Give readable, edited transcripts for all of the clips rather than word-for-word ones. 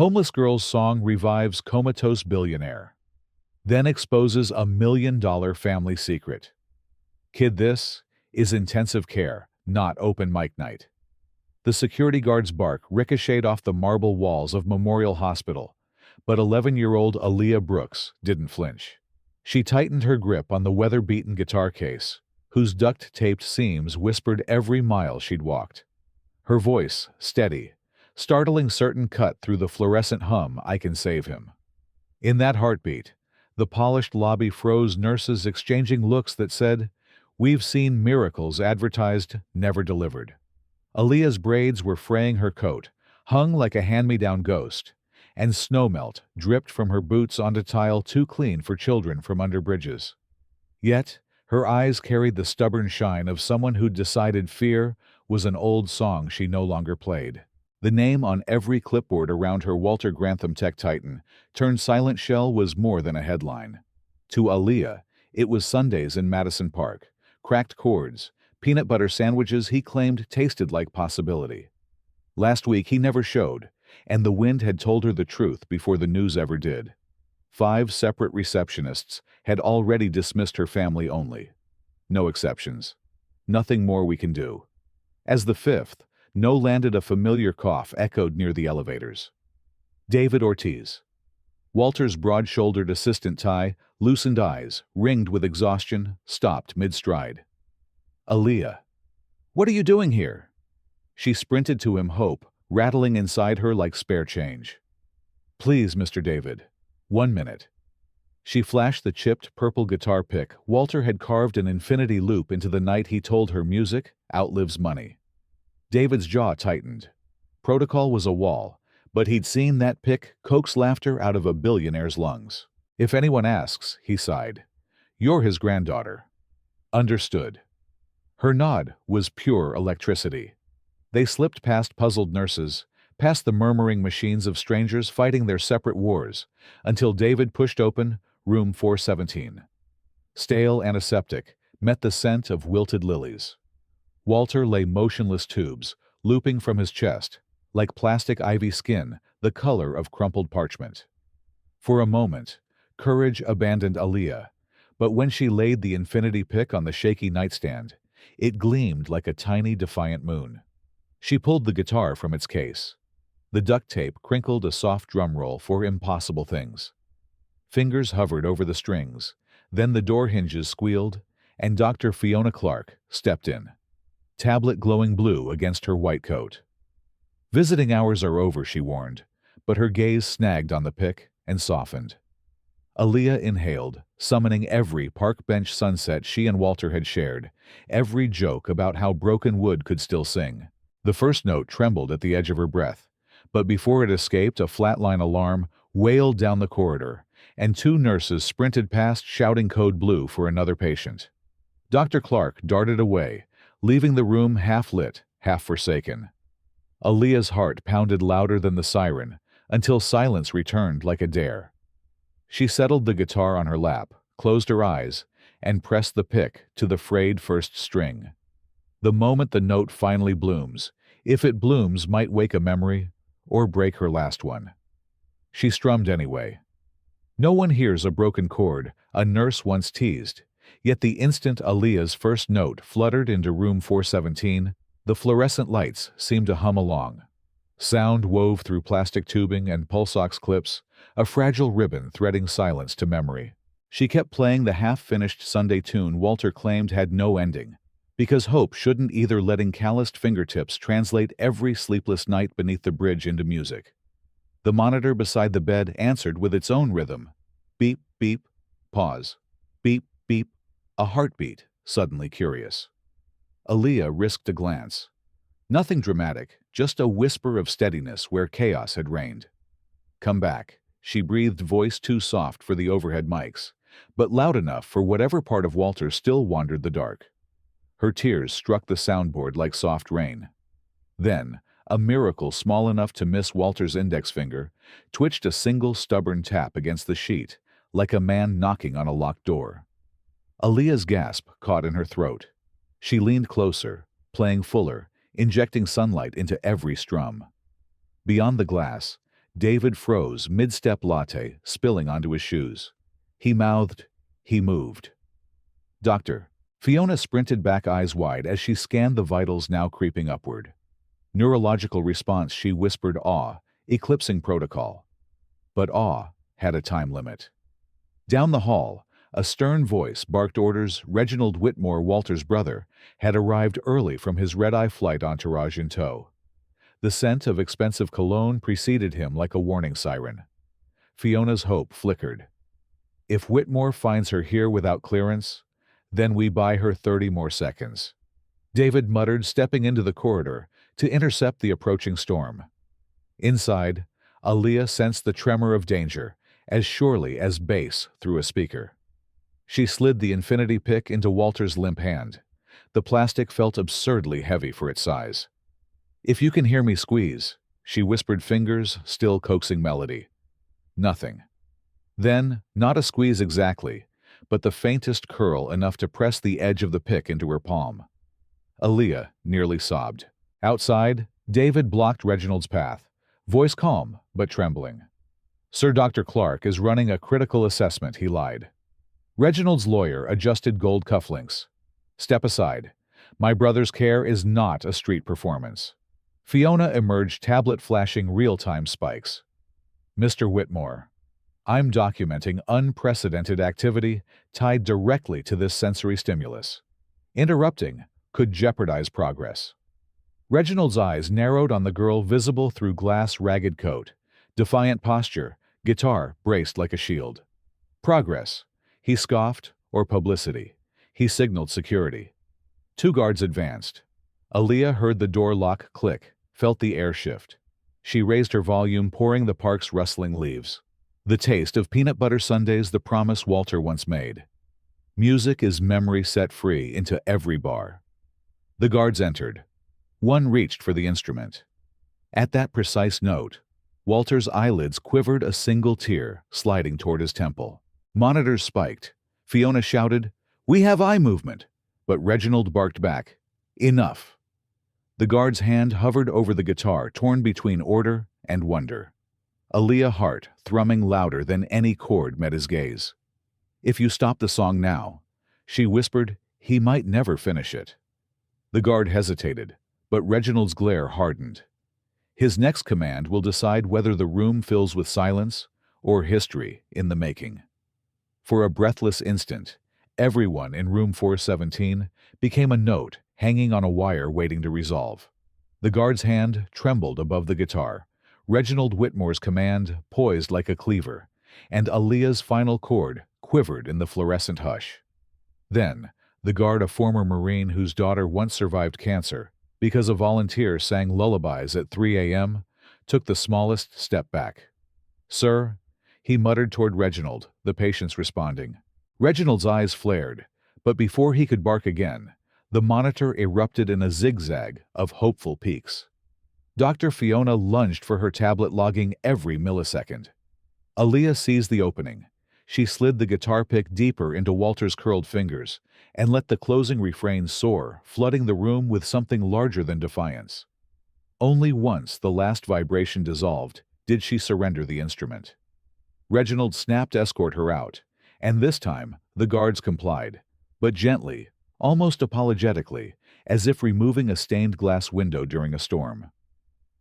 Homeless girl's song revives Comatose Billionaire. Then exposes $1 million family secret. Kid, this is intensive care, not open mic night. The security guard's bark ricocheted off the marble walls of Memorial Hospital, but 11-year-old Aaliyah Brooks didn't flinch. She tightened her grip on the weather-beaten guitar case, whose duct-taped seams whispered every mile she'd walked. Her voice, steady, startling certain cut through the fluorescent hum, "I can save him." In that heartbeat, the polished lobby froze, nurses exchanging looks that said, "We've seen miracles advertised, never delivered." Aaliyah's braids were fraying her coat, hung like a hand-me-down ghost, and snowmelt dripped from her boots onto tile too clean for children from under bridges. Yet, her eyes carried the stubborn shine of someone who'd decided fear was an old song she no longer played. The name on every clipboard around her, Walter Grantham, tech titan, turned silent shell, was more than a headline. To Aaliyah, it was Sundays in Madison Park, cracked chords, peanut butter sandwiches he claimed tasted like possibility. Last week he never showed, and the wind had told her the truth before the news ever did. 5 separate receptionists had already dismissed her, family only. No exceptions. Nothing more we can do. As the 5th, no landed, a familiar cough echoed near the elevators. David Ortiz. Walter's broad-shouldered assistant, Ty, loosened eyes, ringed with exhaustion, stopped mid-stride. "Aaliyah, what are you doing here?" She sprinted to him, hope rattling inside her like spare change. "Please, Mr. David, 1 minute." She flashed the chipped purple guitar pick Walter had carved an infinity loop into the night he told her music outlives money. David's jaw tightened. Protocol was a wall, but he'd seen that pick coax laughter out of a billionaire's lungs. "If anyone asks," he sighed, "you're his granddaughter." "Understood." Her nod was pure electricity. They slipped past puzzled nurses, past the murmuring machines of strangers fighting their separate wars, until David pushed open room 417. Stale antiseptic met the scent of wilted lilies. Walter lay motionless, tubes looping from his chest, like plastic ivy skin, the color of crumpled parchment. For a moment, courage abandoned Aaliyah, but when she laid the infinity pick on the shaky nightstand, it gleamed like a tiny, defiant moon. She pulled the guitar from its case. The duct tape crinkled a soft drum roll for impossible things. Fingers hovered over the strings, then the door hinges squealed, and Dr. Fiona Clark stepped in. Tablet glowing blue against her white coat. "Visiting hours are over," she warned, but her gaze snagged on the pick and softened. Aaliyah inhaled, summoning every park bench sunset she and Walter had shared, every joke about how broken wood could still sing. The first note trembled at the edge of her breath, but before it escaped, a flatline alarm wailed down the corridor, and 2 nurses sprinted past shouting code blue for another patient. Dr. Clark darted away, leaving the room half-lit, half-forsaken. Aaliyah's heart pounded louder than the siren, until silence returned like a dare. She settled the guitar on her lap, closed her eyes, and pressed the pick to the frayed first string. The moment the note finally blooms, if it blooms, might wake a memory or break her last one. She strummed anyway. "No one hears a broken chord," a nurse once teased, yet the instant Aaliyah's first note fluttered into room 417, the fluorescent lights seemed to hum along. Sound wove through plastic tubing and pulse ox clips, a fragile ribbon threading silence to memory. She kept playing the half-finished Sunday tune Walter claimed had no ending, because hope shouldn't either, letting calloused fingertips translate every sleepless night beneath the bridge into music. The monitor beside the bed answered with its own rhythm. Beep, beep, pause. Beep, beep, a heartbeat, suddenly curious. Aaliyah risked a glance. Nothing dramatic, just a whisper of steadiness where chaos had reigned. "Come back," she breathed, voice too soft for the overhead mics, but loud enough for whatever part of Walter still wandered the dark. Her tears struck the soundboard like soft rain. Then, a miracle small enough to miss Walter's index finger twitched a single stubborn tap against the sheet, like a man knocking on a locked door. Aaliyah's gasp caught in her throat. She leaned closer, playing fuller, injecting sunlight into every strum. Beyond the glass, David froze mid-step latte, spilling onto his shoes. He mouthed, "He moved." "Doctor." Fiona sprinted back, eyes wide, as she scanned the vitals now creeping upward. "Neurological response," she whispered, awe, eclipsing protocol. But awe had a time limit. Down the hall, a stern voice barked orders. Reginald Whitmore, Walter's brother, had arrived early from his red-eye flight, entourage in tow. The scent of expensive cologne preceded him like a warning siren. Fiona's hope flickered. If Whitmore finds her here without clearance, then we buy her 30 more seconds. David muttered, stepping into the corridor to intercept the approaching storm. Inside, Aaliyah sensed the tremor of danger as surely as bass through a speaker. She slid the infinity pick into Walter's limp hand. The plastic felt absurdly heavy for its size. "If you can hear me, squeeze," she whispered, fingers still coaxing melody. Nothing. Then, not a squeeze exactly, but the faintest curl enough to press the edge of the pick into her palm. Aaliyah nearly sobbed. Outside, David blocked Reginald's path, voice calm but trembling. "Sir, Dr. Clark is running a critical assessment," he lied. Reginald's lawyer adjusted gold cufflinks. "Step aside. My brother's care is not a street performance." Fiona emerged, tablet flashing real-time spikes. "Mr. Whitmore, I'm documenting unprecedented activity tied directly to this sensory stimulus. Interrupting could jeopardize progress." Reginald's eyes narrowed on the girl visible through glass, ragged coat, defiant posture, guitar braced like a shield. "Progress," he scoffed, "or publicity?" He signaled security. 2 guards advanced. Aaliyah heard the door lock click, felt the air shift. She raised her volume, pouring the park's rustling leaves. The taste of peanut butter sundaes, the promise Walter once made. Music is memory set free into every bar. The guards entered. One reached for the instrument. At that precise note, Walter's eyelids quivered, a single tear sliding toward his temple. Monitors spiked. Fiona shouted, "We have eye movement!" But Reginald barked back, "Enough!" The guard's hand hovered over the guitar, torn between order and wonder. Aaliyah's heart thrumming louder than any chord met his gaze. "If you stop the song now," she whispered, "he might never finish it." The guard hesitated, but Reginald's glare hardened. His next command will decide whether the room fills with silence or history in the making. For a breathless instant, everyone in room 417 became a note hanging on a wire waiting to resolve. The guard's hand trembled above the guitar, Reginald Whitmore's command poised like a cleaver, and Aaliyah's final chord quivered in the fluorescent hush. Then, the guard, a former Marine whose daughter once survived cancer because a volunteer sang lullabies at 3 a.m., took the smallest step back. "Sir," he muttered toward Reginald, the patient's responding. Reginald's eyes flared, but before he could bark again, the monitor erupted in a zigzag of hopeful peaks. Dr. Fiona lunged for her tablet, logging every millisecond. Aaliyah seized the opening. She slid the guitar pick deeper into Walter's curled fingers and let the closing refrain soar, flooding the room with something larger than defiance. Only once, the last vibration dissolved, did she surrender the instrument. Reginald snapped to escort her out, and this time the guards complied, but gently, almost apologetically, as if removing a stained glass window during a storm.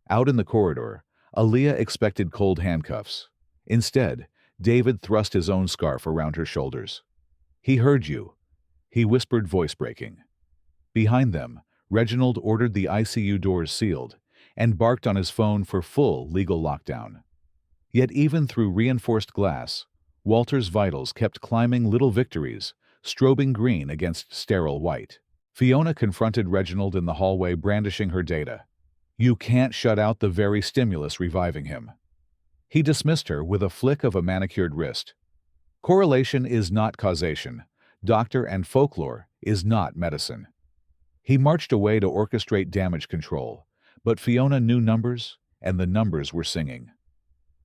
Out in the corridor, Aaliyah expected cold handcuffs. Instead, David thrust his own scarf around her shoulders. "He heard you," he whispered, voice breaking. Behind them, Reginald ordered the ICU doors sealed and barked on his phone for full legal lockdown. Yet even through reinforced glass, Walter's vitals kept climbing little victories, strobing green against sterile white. Fiona confronted Reginald in the hallway, brandishing her data. "You can't shut out the very stimulus reviving him." He dismissed her with a flick of a manicured wrist. "Correlation is not causation. Doctor, and folklore is not medicine." He marched away to orchestrate damage control, but Fiona knew numbers, and the numbers were singing.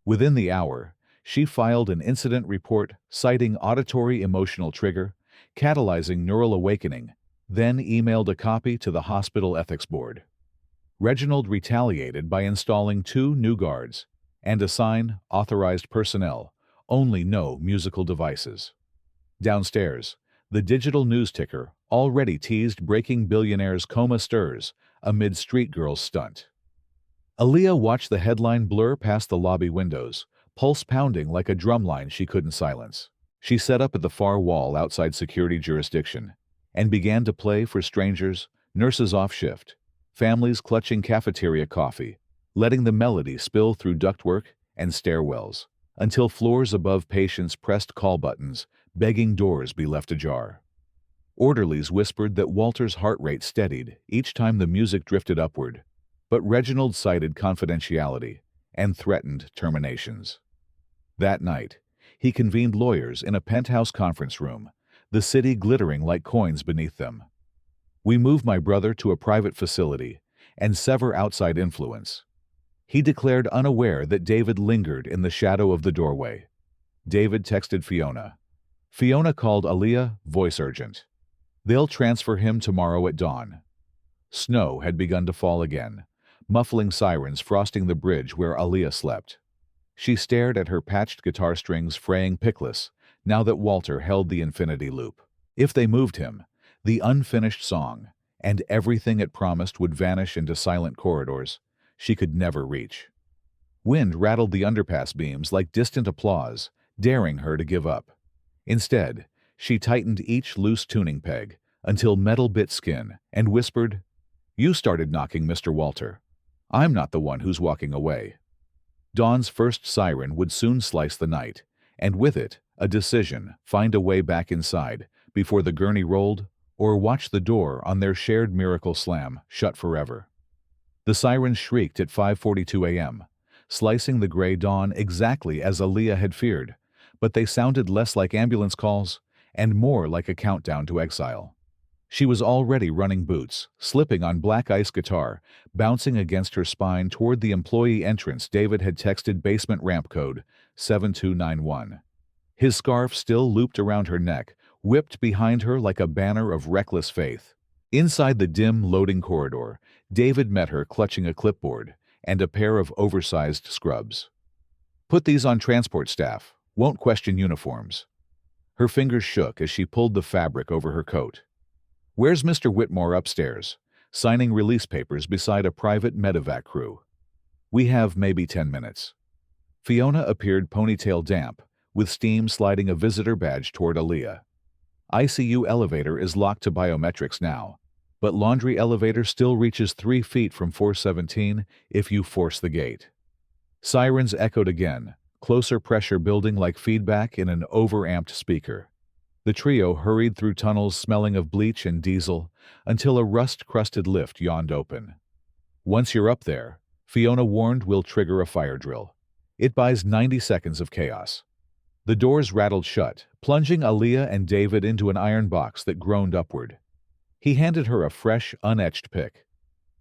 Within the hour, she filed an incident report citing auditory emotional trigger, catalyzing neural awakening, then emailed a copy to the hospital ethics board. Reginald retaliated by installing 2 new guards, and a sign, authorized personnel, only no musical devices. Downstairs, the digital news ticker already teased breaking billionaire's coma stirs amid street girls' stunt. Aaliyah watched the headline blur past the lobby windows, pulse pounding like a drumline she couldn't silence. She set up at the far wall outside security jurisdiction and began to play for strangers, nurses off shift, families clutching cafeteria coffee, letting the melody spill through ductwork and stairwells until floors above patients pressed call buttons, begging doors be left ajar. Orderlies whispered that Walter's heart rate steadied each time the music drifted upward, but Reginald cited confidentiality and threatened terminations. That night, he convened lawyers in a penthouse conference room, the city glittering like coins beneath them. "We move my brother to a private facility and sever outside influence," he declared, unaware that David lingered in the shadow of the doorway. David texted Fiona. Fiona called Aaliyah, voice urgent. "They'll transfer him tomorrow at dawn." Snow had begun to fall again, muffling sirens frosting the bridge where Aaliyah slept. She stared at her patched guitar strings fraying pickless, now that Walter held the infinity loop. If they moved him, the unfinished song, and everything it promised would vanish into silent corridors she could never reach. Wind rattled the underpass beams like distant applause, daring her to give up. Instead, she tightened each loose tuning peg until metal bit skin and whispered, "You started knocking, Mr. Walter. I'm not the one who's walking away." Dawn's first siren would soon slice the night, and with it, a decision: find a way back inside before the gurney rolled, or watch the door on their shared miracle slam shut forever. The sirens shrieked at 5:42 a.m., slicing the gray dawn exactly as Aaliyah had feared, but they sounded less like ambulance calls and more like a countdown to exile. She was already running boots, slipping on black ice guitar, bouncing against her spine toward the employee entrance. David had texted basement ramp code 7291. His scarf still looped around her neck, whipped behind her like a banner of reckless faith. Inside the dim, loading corridor, David met her clutching a clipboard and a pair of oversized scrubs. "Put these on transport staff. Won't question uniforms." Her fingers shook as she pulled the fabric over her coat. "Where's Mr. Whitmore?" "Upstairs, signing release papers beside a private medevac crew." "We have maybe 10 minutes." Fiona appeared, ponytail damp, with steam sliding a visitor badge toward Aaliyah. "ICU elevator is locked to biometrics now, but laundry elevator still reaches 3 feet from 417 if you force the gate." Sirens echoed again, closer pressure building like feedback in an overamped speaker. The trio hurried through tunnels smelling of bleach and diesel until a rust-crusted lift yawned open. "Once you're up there," Fiona warned, "we'll trigger a fire drill. It buys 90 seconds of chaos." The doors rattled shut, plunging Aaliyah and David into an iron box that groaned upward. He handed her a fresh, unetched pick.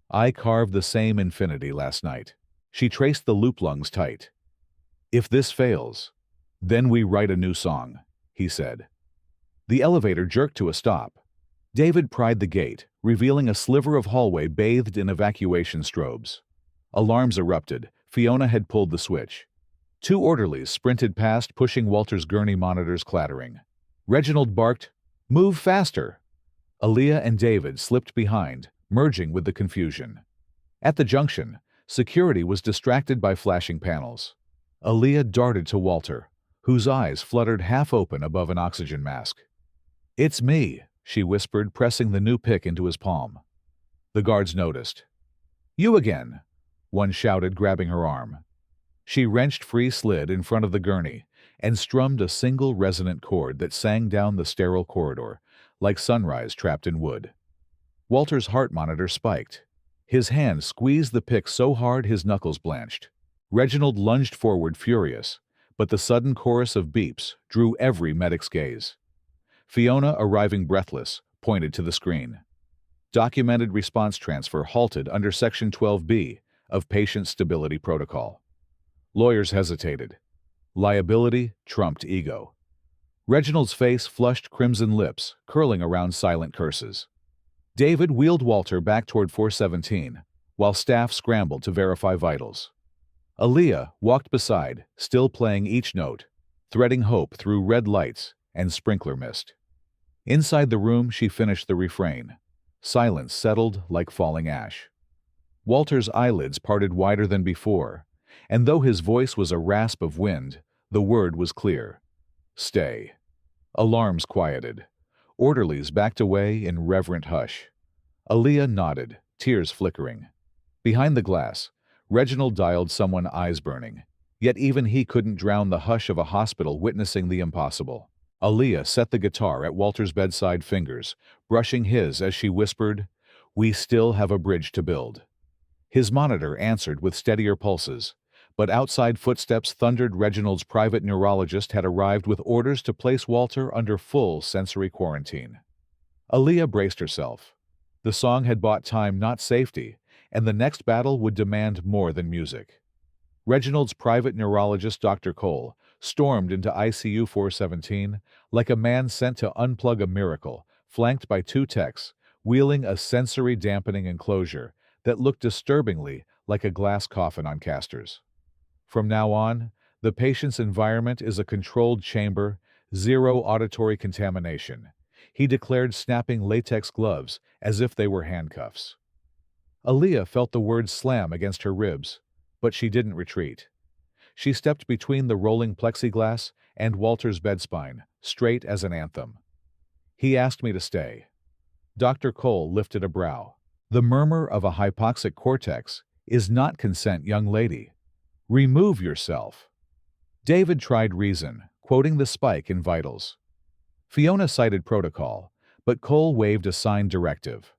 "I carved the same infinity last night." She traced the loop lungs tight. "If this fails, then we write a new song," he said. The elevator jerked to a stop. David pried the gate, revealing a sliver of hallway bathed in evacuation strobes. Alarms erupted. Fiona had pulled the switch. 2 orderlies sprinted past, pushing Walter's gurney, monitors clattering. Reginald barked, "Move faster!" Aaliyah and David slipped behind, merging with the confusion. At the junction, security was distracted by flashing panels. Aaliyah darted to Walter, whose eyes fluttered half open above an oxygen mask. "It's me," she whispered, pressing the new pick into his palm. The guards noticed. "You again," one shouted, grabbing her arm. She wrenched free, slid in front of the gurney, and strummed a single resonant chord that sang down the sterile corridor, like sunrise trapped in wood. Walter's heart monitor spiked. His hand squeezed the pick so hard his knuckles blanched. Reginald lunged forward, furious, but the sudden chorus of beeps drew every medic's gaze. Fiona, arriving breathless, pointed to the screen. Documented response transfer halted under Section 12B of Patient Stability Protocol. Lawyers hesitated. Liability trumped ego. Reginald's face flushed, crimson lips curling around silent curses. David wheeled Walter back toward 417, while staff scrambled to verify vitals. Aaliyah walked beside, still playing each note, threading hope through red lights and sprinkler mist. Inside the room, she finished the refrain. Silence settled like falling ash. Walter's eyelids parted wider than before, and though his voice was a rasp of wind, the word was clear. Stay. Alarms quieted. Orderlies backed away in reverent hush. Aaliyah nodded, tears flickering. Behind the glass, Reginald dialed someone, eyes burning. Yet even he couldn't drown the hush of a hospital witnessing the impossible. Aaliyah set the guitar at Walter's bedside, fingers brushing his as she whispered, "We still have a bridge to build." His monitor answered with steadier pulses, but outside footsteps thundered. Reginald's private neurologist had arrived with orders to place Walter under full sensory quarantine. Aaliyah braced herself. The song had bought time, not safety, and the next battle would demand more than music. Reginald's private neurologist, Dr. Cole, stormed into ICU 417 like a man sent to unplug a miracle, flanked by two techs, wheeling a sensory-dampening enclosure that looked disturbingly like a glass coffin on casters. From now on, the patient's environment is a controlled chamber, zero auditory contamination, he declared, snapping latex gloves as if they were handcuffs. Aaliyah felt the words slam against her ribs, but she didn't retreat. She stepped between the rolling plexiglass and Walter's bedspine, straight as an anthem. He asked me to stay. Dr. Cole lifted a brow. The murmur of a hypoxic cortex is not consent, young lady. Remove yourself. David tried reason, quoting the spike in vitals. Fiona cited protocol, but Cole waved a signed directive.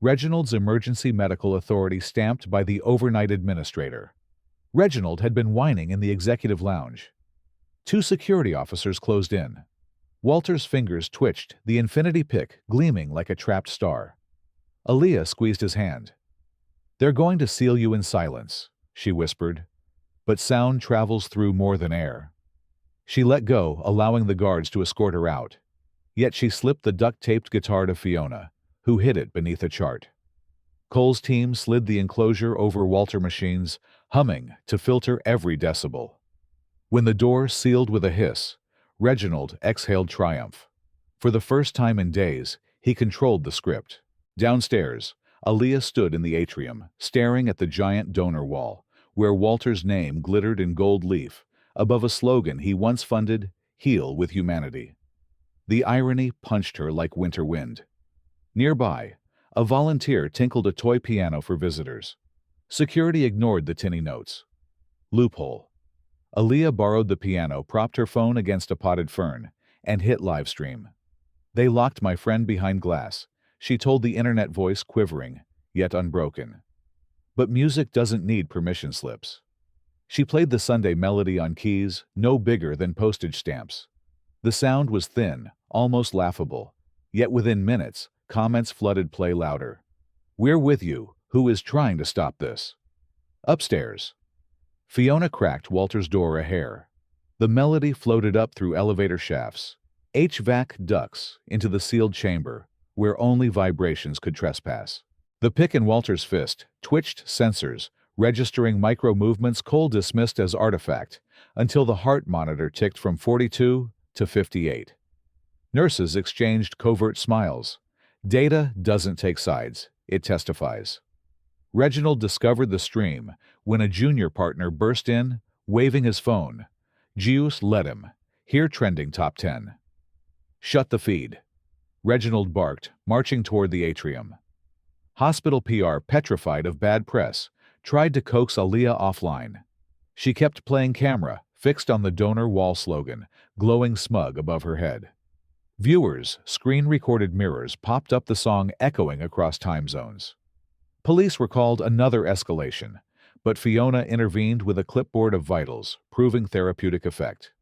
Reginald's emergency medical authority stamped by the overnight administrator. Reginald had been whining in the executive lounge. Two security officers closed in. Walter's fingers twitched, the infinity pick gleaming like a trapped star. Aaliyah squeezed his hand. "They're going to seal you in silence," she whispered. "But sound travels through more than air." She let go, allowing the guards to escort her out. Yet she slipped the duct-taped guitar to Fiona, who hid it beneath a chart. Cole's team slid the enclosure over Walter machines, humming to filter every decibel. When the door sealed with a hiss, Reginald exhaled triumph. For the first time in days, he controlled the script. Downstairs, Aaliyah stood in the atrium, staring at the giant donor wall, where Walter's name glittered in gold leaf, above a slogan he once funded, "Heal with Humanity." The irony punched her like winter wind. Nearby, a volunteer tinkled a toy piano for visitors. Security ignored the tinny notes. Loophole. Aaliyah borrowed the piano, propped her phone against a potted fern, and hit live stream. "They locked my friend behind glass," she told the internet voice, quivering, yet unbroken. But music doesn't need permission slips. She played the Sunday melody on keys no bigger than postage stamps. The sound was thin, almost laughable, yet within minutes, comments flooded play louder. "We're with you. Who is trying to stop this?" Upstairs. Fiona cracked Walter's door a hair. The melody floated up through elevator shafts, HVAC ducts into the sealed chamber, where only vibrations could trespass. The pick in Walter's fist twitched sensors, registering micro-movements Cole dismissed as artifact, until the heart monitor ticked from 42 to 58. Nurses exchanged covert smiles. Data doesn't take sides, it testifies. Reginald discovered the stream when a junior partner burst in, waving his phone. Gius let him. Here trending top 10. "Shut the feed," Reginald barked, marching toward the atrium. Hospital PR, petrified of bad press, tried to coax Aaliyah offline. She kept playing camera, fixed on the donor wall slogan, glowing smug above her head. Viewers' screen-recorded mirrors popped up, the song echoing across time zones. Police were called, another escalation, but Fiona intervened with a clipboard of vitals, proving therapeutic effect.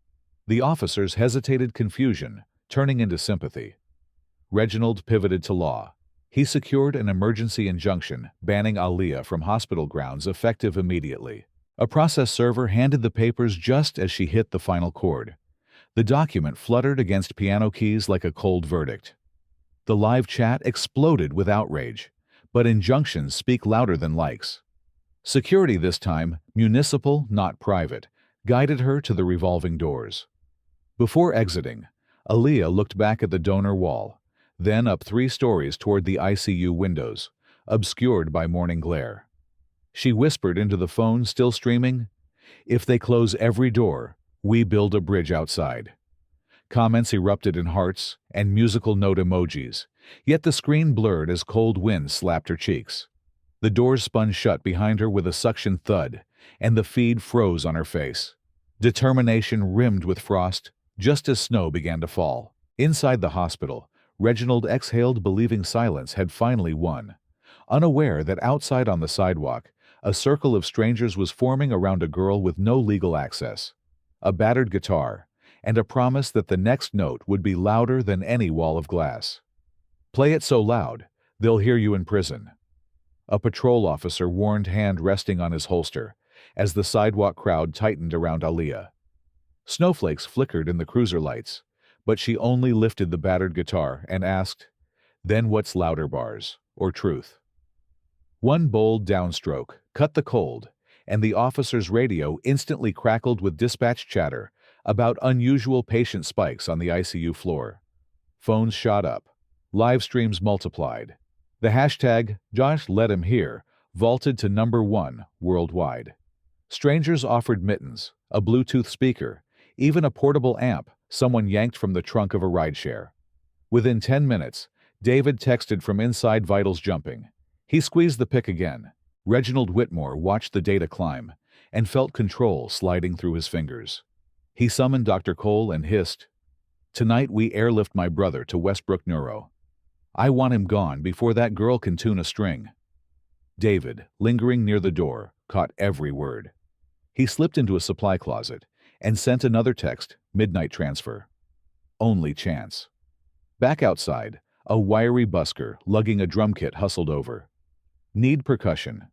The officers hesitated, confusion turning into sympathy. Reginald pivoted to law. He secured an emergency injunction banning Aaliyah from hospital grounds, effective immediately. A process server handed the papers just as she hit the final chord. The document fluttered against piano keys like a cold verdict. The live chat exploded with outrage, but injunctions speak louder than likes. Security this time, municipal, not private, guided her to the revolving doors. Before exiting, Aaliyah looked back at the donor wall, then up 3 stories toward the ICU windows, obscured by morning glare. She whispered into the phone still streaming, "If they close every door, we build a bridge outside." Comments erupted in hearts and musical note emojis, yet the screen blurred as cold wind slapped her cheeks. The doors spun shut behind her with a suction thud, and the feed froze on her face. Determination rimmed with frost, just as snow began to fall. Inside the hospital, Reginald exhaled, believing silence had finally won, unaware that outside on the sidewalk, a circle of strangers was forming around a girl with no legal access, a battered guitar, and a promise that the next note would be louder than any wall of glass. "Play it so loud, they'll hear you in prison." A patrol officer warned, hand resting on his holster, as the sidewalk crowd tightened around Aaliyah. Snowflakes flickered in the cruiser lights, but she only lifted the battered guitar and asked, "Then what's louder, bars or truth?" One bold downstroke cut the cold, and the officer's radio instantly crackled with dispatch chatter about unusual patient spikes on the ICU floor. Phones shot up. Live streams multiplied. The hashtag Josh Let Him Hear vaulted to #1 worldwide. Strangers offered mittens, a Bluetooth speaker, even a portable amp someone yanked from the trunk of a rideshare. Within 10 minutes, David texted from inside, vitals jumping. He squeezed the pick again. Reginald Whitmore watched the data climb and felt control sliding through his fingers. He summoned Dr. Cole and hissed, "Tonight we airlift my brother to Westbrook Neuro. I want him gone before that girl can tune a string." David, lingering near the door, caught every word. He slipped into a supply closet and sent another text, "Midnight transfer. Only chance." Back outside, a wiry busker lugging a drum kit hustled over. "Need percussion."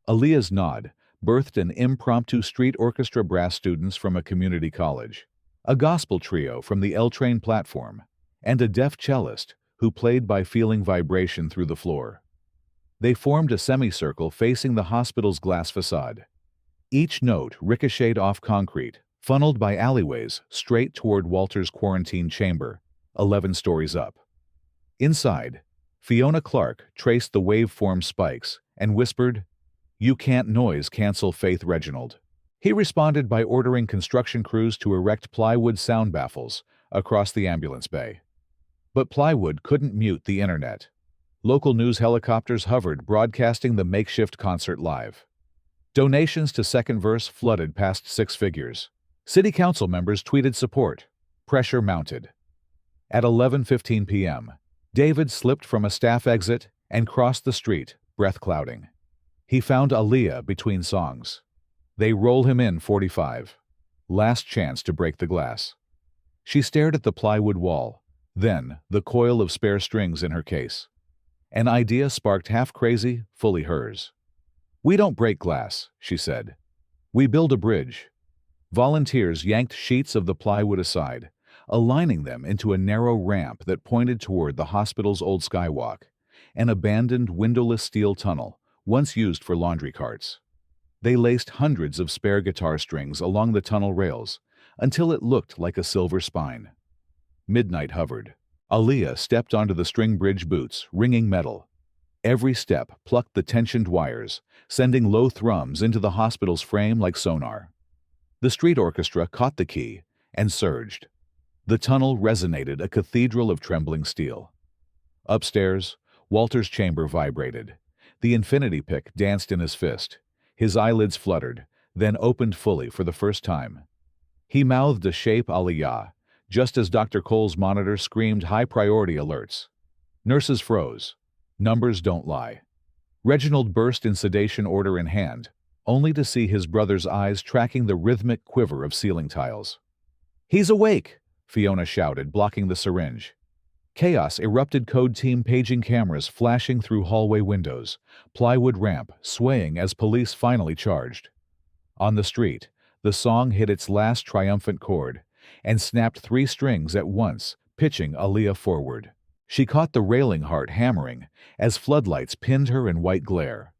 Aaliyah's nod birthed an impromptu street orchestra, brass students from a community college, a gospel trio from the L-train platform, and a deaf cellist who played by feeling vibration through the floor. They formed a semicircle facing the hospital's glass facade. Each note ricocheted off concrete, funneled by alleyways straight toward Walter's quarantine chamber, 11 stories up. Inside, Fiona Clark traced the waveform spikes and whispered, "You can't noise cancel Faith Reginald." He responded by ordering construction crews to erect plywood sound baffles across the ambulance bay. But plywood couldn't mute the internet. Local news helicopters hovered, broadcasting the makeshift concert live. Donations to Second Verse flooded past 6 figures. City council members tweeted support. Pressure mounted. At 11:15 p.m., David slipped from a staff exit and crossed the street, breath clouding. He found Aaliyah between songs. They roll him in 45. Last chance to break the glass. She stared at the plywood wall, then the coil of spare strings in her case. An idea sparked, half crazy, fully hers. "We don't break glass," she said. "We build a bridge." Volunteers yanked sheets of the plywood aside, aligning them into a narrow ramp that pointed toward the hospital's old skywalk, an abandoned windowless steel tunnel once used for laundry carts. They laced hundreds of spare guitar strings along the tunnel rails until it looked like a silver spine. Midnight hovered. Aaliyah stepped onto the string bridge boots, ringing metal. Every step plucked the tensioned wires, sending low thrums into the hospital's frame like sonar. The street orchestra caught the key and surged. The tunnel resonated, a cathedral of trembling steel. Upstairs, Walter's chamber vibrated. The infinity pick danced in his fist. His eyelids fluttered, then opened fully for the first time. He mouthed a shape, "Aliyah," just as Dr. Cole's monitor screamed high-priority alerts. Nurses froze. Numbers don't lie. Reginald burst in sedation, order in hand, only to see his brother's eyes tracking the rhythmic quiver of ceiling tiles. "He's awake!" Fiona shouted, blocking the syringe. Chaos erupted, code team paging, cameras flashing through hallway windows, plywood ramp swaying as police finally charged. On the street, the song hit its last triumphant chord and snapped 3 strings at once, pitching Aaliyah forward. She caught the railing, heart hammering, as floodlights pinned her in white glare.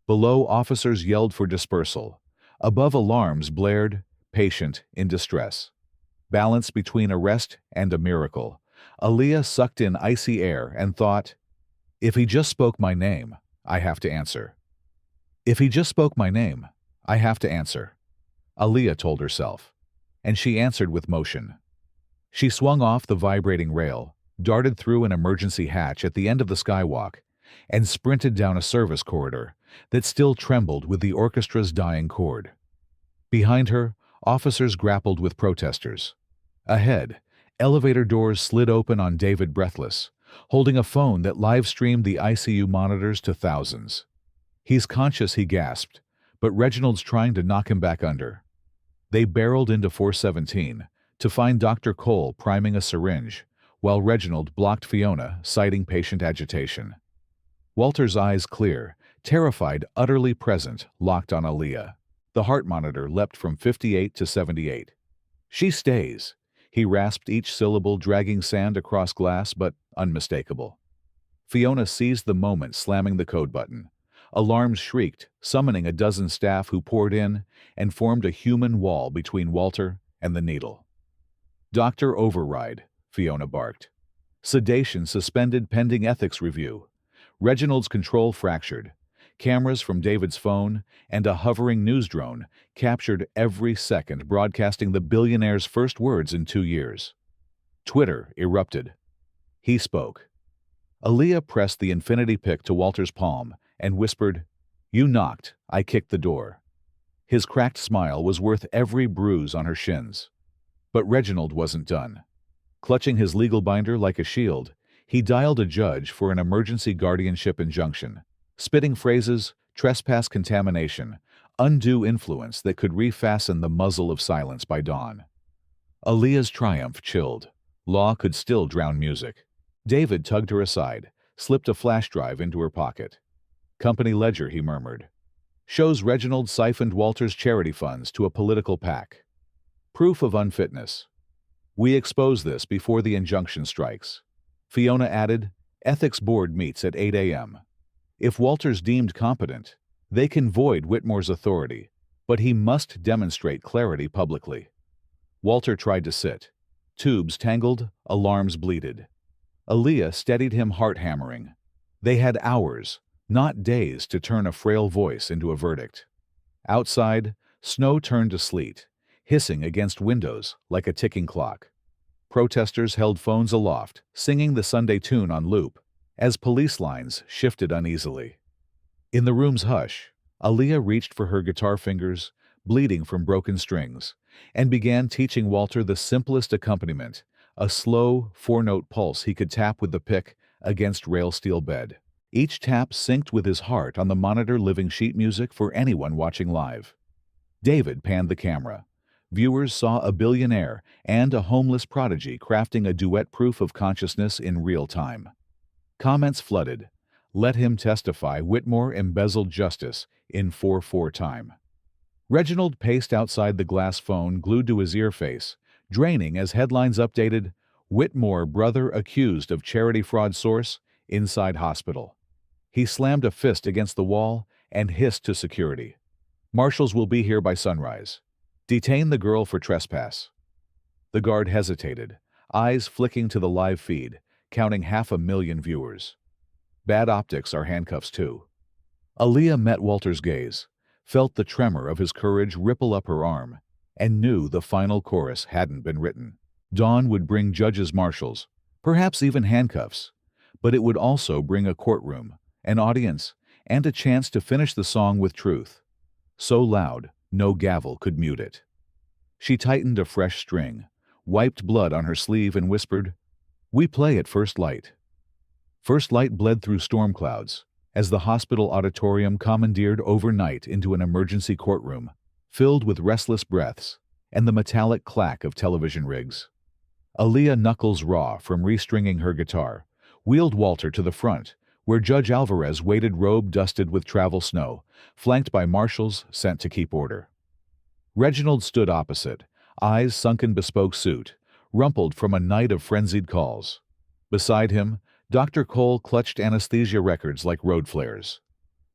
Below, officers yelled for dispersal. Above, alarms blared, patient in distress. Balance between arrest and a miracle. Aaliyah sucked in icy air and thought, if he just spoke my name, I have to answer. If he just spoke my name, I have to answer. Aaliyah told herself, and she answered with motion. She swung off the vibrating rail, darted through an emergency hatch at the end of the skywalk, and sprinted down a service corridor that still trembled with the orchestra's dying chord. Behind her, officers grappled with protesters. Ahead, elevator doors slid open on David breathless, holding a phone that live-streamed the ICU monitors to thousands. He's conscious, he gasped, but Reginald's trying to knock him back under. They barreled into 417 to find Dr. Cole priming a syringe, while Reginald blocked Fiona, citing patient agitation. Walter's eyes clear, terrified, utterly present, locked on Aaliyah. The heart monitor leapt from 58 to 78. She stays. He rasped each syllable, dragging sand across glass, but unmistakable. Fiona seized the moment, slamming the code button. Alarms shrieked, summoning a dozen staff who poured in and formed a human wall between Walter and the needle. Doctor override, Fiona barked. Sedation suspended pending ethics review. Reginald's control fractured. Cameras from David's phone and a hovering news drone captured every second, broadcasting the billionaire's first words in 2 years. Twitter erupted. He spoke. Aaliyah pressed the infinity pick to Walter's palm and whispered, "You knocked, I kicked the door." His cracked smile was worth every bruise on her shins. But Reginald wasn't done. Clutching his legal binder like a shield, he dialed a judge for an emergency guardianship injunction, spitting phrases, trespass, contamination, undue influence that could refasten the muzzle of silence by dawn. Aaliyah's triumph chilled. Law could still drown music. David tugged her aside, slipped a flash drive into her pocket. "Company ledger," he murmured. "Shows Reginald siphoned Walter's charity funds to a political PAC. Proof of unfitness. We expose this before the injunction strikes." Fiona added, "Ethics board meets at 8 a.m. If Walter's deemed competent, they can void Whitmore's authority, but he must demonstrate clarity publicly." Walter tried to sit. Tubes tangled, alarms bleated. Aaliyah steadied him, heart hammering. They had hours, not days, to turn a frail voice into a verdict. Outside, snow turned to sleet, hissing against windows like a ticking clock. Protesters held phones aloft, singing the Sunday tune on loop, as police lines shifted uneasily. In the room's hush, Aaliyah reached for her guitar fingers, bleeding from broken strings, and began teaching Walter the simplest accompaniment, a slow, four-note pulse he could tap with the pick against rail steel bed. Each tap synced with his heart on the monitor, living sheet music for anyone watching live. David panned the camera. Viewers saw a billionaire and a homeless prodigy crafting a duet proof of consciousness in real time. Comments flooded. "Let him testify. Whitmore embezzled justice in 4/4 time." Reginald paced outside the glass phone glued to his earface, draining as headlines updated, "Whitmore brother accused of charity fraud, source inside hospital." He slammed a fist against the wall and hissed to security, "Marshals will be here by sunrise. Detain the girl for trespass." The guard hesitated, eyes flicking to the live feed, counting 500,000 viewers. Bad optics are handcuffs too. Aaliyah met Walter's gaze, felt the tremor of his courage ripple up her arm, and knew the final chorus hadn't been written. Dawn would bring judges, marshals, perhaps even handcuffs, but it would also bring a courtroom, an audience, and a chance to finish the song with truth. So loud, no gavel could mute it. She tightened a fresh string, wiped blood on her sleeve, and whispered, "We play at first light." First light bled through storm clouds as the hospital auditorium commandeered overnight into an emergency courtroom, filled with restless breaths and the metallic clack of television rigs. Aaliyah, knuckles raw from restringing her guitar, wheeled Walter to the front, where Judge Alvarez waited, robe dusted with travel snow, flanked by marshals sent to keep order. Reginald stood opposite, eyes sunken, bespoke suit, rumpled from a night of frenzied calls. Beside him, Dr. Cole clutched anesthesia records like road flares.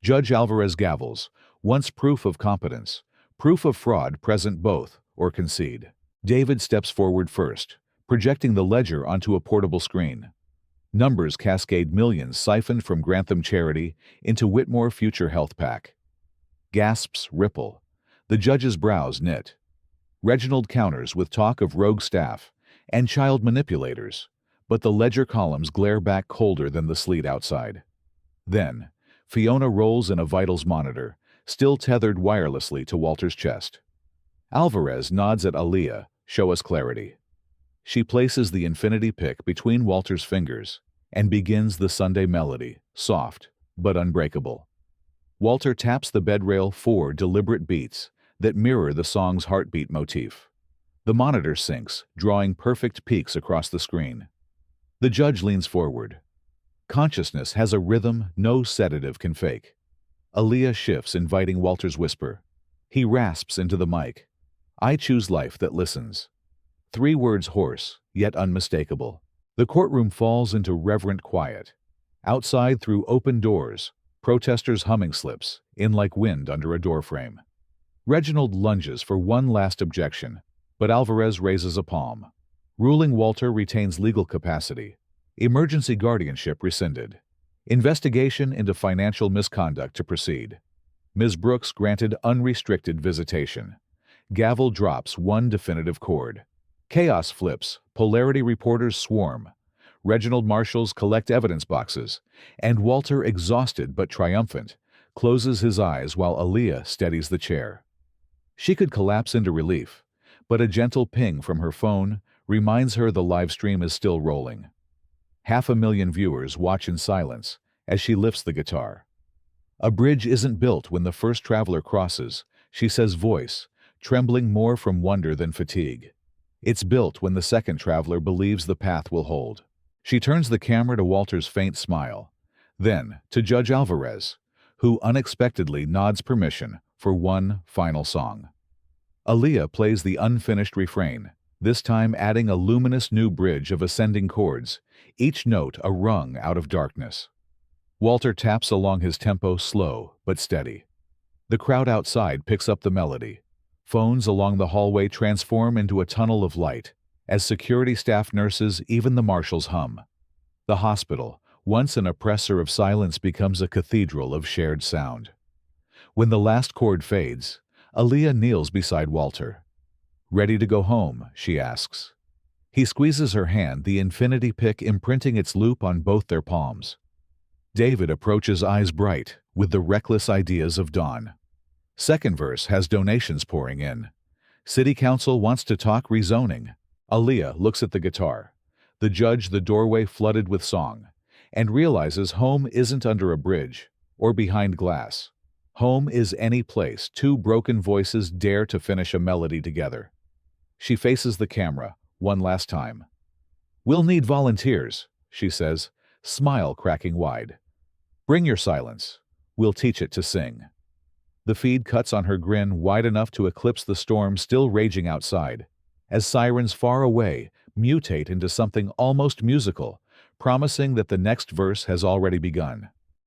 Judge Alvarez gavels, once proof of competence, proof of fraud present both, or concede. David steps forward first, projecting the ledger onto a portable screen. Numbers cascade millions siphoned from Grantham Charity into Whitmore Future Health PAC. Gasps ripple. The judge's brows knit. Reginald counters with talk of rogue staff and child manipulators, but the ledger columns glare back colder than the sleet outside. Then, Fiona rolls in a vitals monitor, still tethered wirelessly to Walter's chest. Alvarez nods at Aaliyah, show us clarity. She places the infinity pick between Walter's fingers and begins the Sunday melody, soft but unbreakable. Walter taps the bedrail 4 deliberate beats that mirror the song's heartbeat motif. The monitor syncs, drawing perfect peaks across the screen. The judge leans forward. Consciousness has a rhythm no sedative can fake. Aaliyah shifts, inviting Walter's whisper. He rasps into the mic. I choose life that listens. 3 words hoarse, yet unmistakable. The courtroom falls into reverent quiet. Outside, through open doors, protesters' humming slips, in like wind under a doorframe. Reginald lunges for one last objection, but Alvarez raises a palm. Ruling Walter retains legal capacity. Emergency guardianship rescinded. Investigation into financial misconduct to proceed. Ms. Brooks granted unrestricted visitation. Gavel drops one definitive chord. Chaos flips, polarity reporters swarm. Reginald marshals collect evidence boxes, and Walter, exhausted but triumphant, closes his eyes while Aaliyah steadies the chair. She could collapse into relief, but a gentle ping from her phone reminds her the live stream is still rolling. 500,000 viewers watch in silence as she lifts the guitar. A bridge isn't built when the first traveler crosses, she says, voice trembling more from wonder than fatigue. It's built when the second traveler believes the path will hold. She turns the camera to Walter's faint smile, then to Judge Alvarez, who unexpectedly nods permission for one final song. Aaliyah plays the unfinished refrain, this time adding a luminous new bridge of ascending chords, each note a rung out of darkness. Walter taps along his tempo, slow but steady. The crowd outside picks up the melody. Phones along the hallway transform into a tunnel of light, as security staff, nurses, even the marshals hum. The hospital, once an oppressor of silence, becomes a cathedral of shared sound. When the last chord fades, Aaliyah kneels beside Walter. Ready to go home, she asks. He squeezes her hand, the infinity pick imprinting its loop on both their palms. David approaches, eyes bright, with the reckless ideas of dawn. Second verse has donations pouring in. City Council wants to talk rezoning. Aaliyah looks at the guitar. The judge, the doorway flooded with song, and realizes home isn't under a bridge or behind glass. Home is any place 2 broken voices dare to finish a melody together. She faces the camera one last time. We'll need volunteers, she says, smile cracking wide. Bring your silence. We'll teach it to sing. The feed cuts on her grin wide enough to eclipse the storm still raging outside, as sirens far away mutate into something almost musical, promising that the next verse has already begun.